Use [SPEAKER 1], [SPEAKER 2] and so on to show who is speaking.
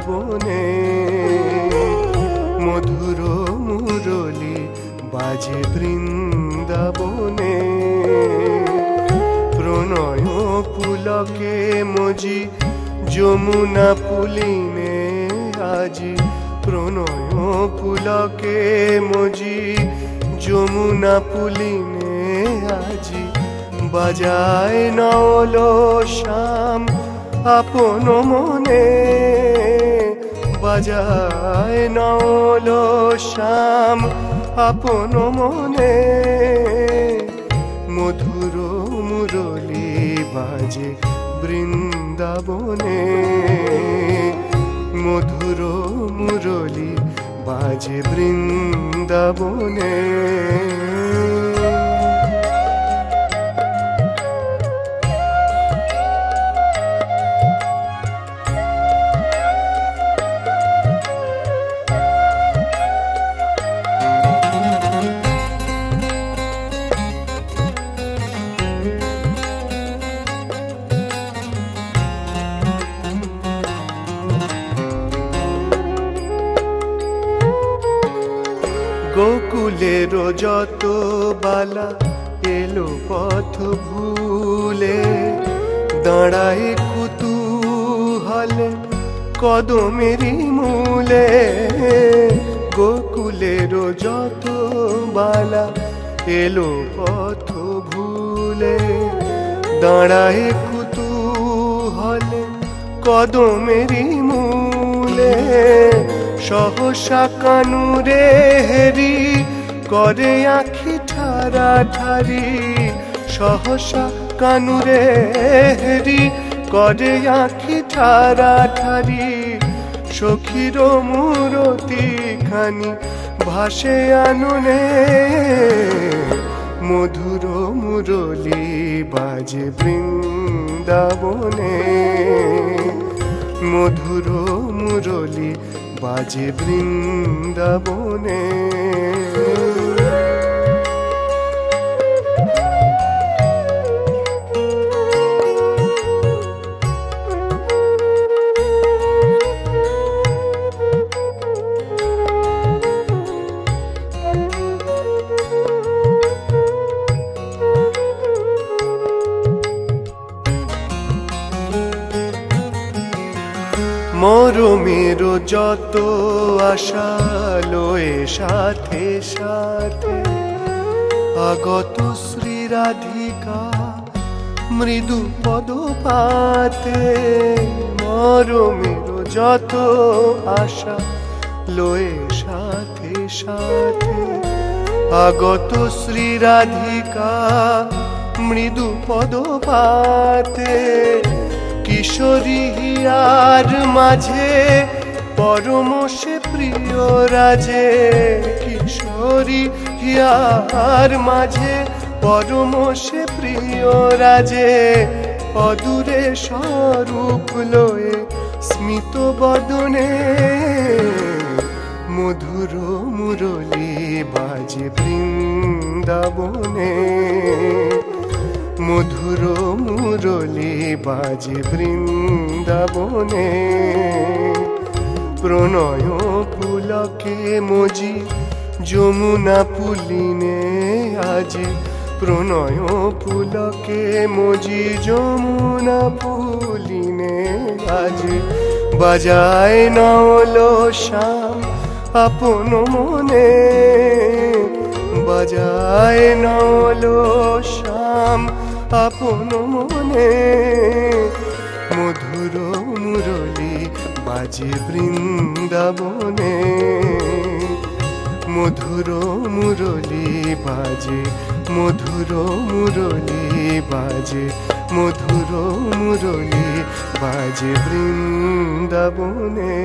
[SPEAKER 1] বৃন্দাবনে মধুর মুরলী বাজে বৃন্দাবনে প্রণয় পুলকে মজি যমুনা পুলিনে আজি প্রণয় পুলকে মজি যমুনা পুলিনে আজি বাজায় নল শ্যাম আপন মনে বাজায় নল শ্যাম আপন মনে মধুর মুরলী বাজে বৃন্দাবনে মধুর মুরলী বাজে বৃন্দাবনে গোকুলের যত বালা এলো পথ ভুলে দাঁড়ায় কুতূহলে কদমেরই মূলে গোকুলের যত বালা এলো পথ ভুলে দাঁড়ায় কুতূহলে কদমেরই মূলে সহসা কানুরে হেরি করে আখি ঠারা ঠারি সহসা কানুরে হেরি করে আখি ঠারা ঠারি সখীর মূরতি খানি ভাসে আননে মধুর মুরলী বাজে বৃন্দাবনে মধুর মুরলী বাজে বৃন্দাবনে মরমের যত আশা লয়ে সাথে সাথে আগত শ্রী রাধিকা মৃদু পদপাতে মরমের যত আশা লয়ে সাথে সাথে আগত শ্রী রাধিকা মৃদু পদপাতে কিশোরী হিয়ার মাঝে পরম সে প্রিয় রাজে কিশোরী হিয়ার মাঝে পরম সে প্রিয় রাজে অদূরে স্বরূপ লয়ে স্মিত বদনে মধুর মুরলী বাজে বৃন্দাবনে মধুর মুরলী বাজে বৃন্দাবনে প্রণয় পুলকে মজি যমুনা পুলিনে আজি প্রণয় পুলকে মজি যমুনা পুলিনে আজি বাজায় নল শ্যাম আপন মনে বাজায় নল শ্যাম আপন মনে মধুর মুরলী বাজে বৃন্দাবনে মধুর মুরলী বাজে মধুর মুরলী বাজে মধুর মুরলী বাজে বৃন্দাবনে।